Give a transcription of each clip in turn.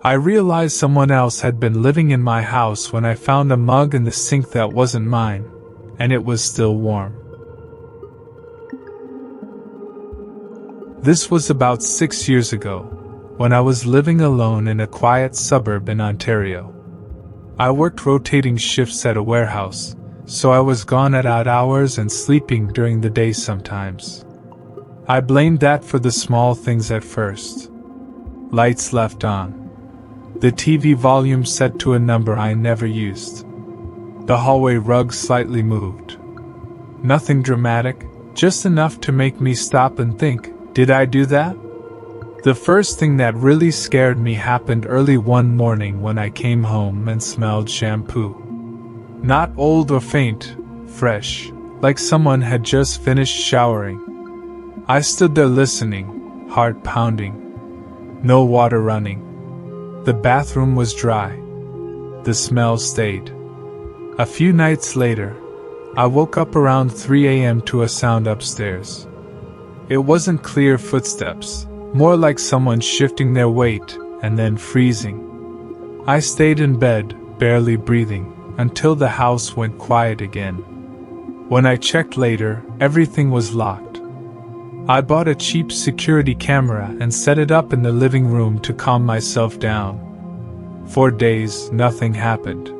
I realized someone else had been living in my house when I found a mug in the sink that wasn't mine, and it was still warm. This was about 6 years ago, when I was living alone in a quiet suburb in Ontario. I worked rotating shifts at a warehouse, so I was gone at odd hours and sleeping during the day sometimes. I blamed that for the small things at first. Lights left on. The TV volume set to a number I never used. The hallway rug slightly moved. Nothing dramatic, just enough to make me stop and think, did I do that? The first thing that really scared me happened early one morning when I came home and smelled shampoo. Not old or faint, fresh, like someone had just finished showering. I stood there listening, heart pounding. No water running. The bathroom was dry. The smell stayed. A few nights later, I woke up around 3 a.m. to a sound upstairs. It wasn't clear footsteps, more like someone shifting their weight and then freezing. I stayed in bed, barely breathing, until the house went quiet again. When I checked later, everything was locked. I bought a cheap security camera and set it up in the living room to calm myself down. For days, nothing happened.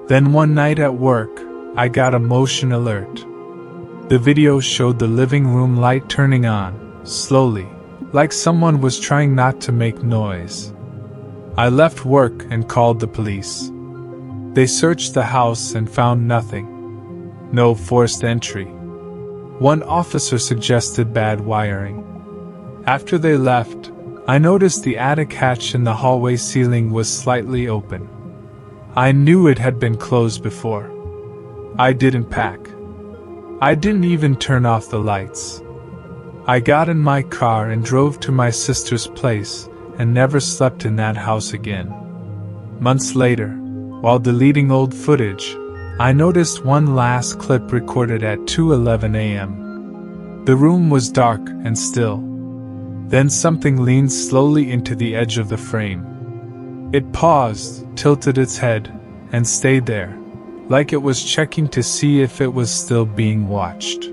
Then one night at work, I got a motion alert. The video showed the living room light turning on, slowly, like someone was trying not to make noise. I left work and called the police. They searched the house and found nothing. No forced entry. One officer suggested bad wiring. After they left, I noticed the attic hatch in the hallway ceiling was slightly open. I knew it had been closed before. I didn't pack. I didn't even turn off the lights. I got in my car and drove to my sister's place and never slept in that house again. Months later, while deleting old footage, I noticed one last clip recorded at 2:11 a.m. The room was dark and still. Then something leaned slowly into the edge of the frame. It paused, tilted its head, and stayed there, like it was checking to see if it was still being watched.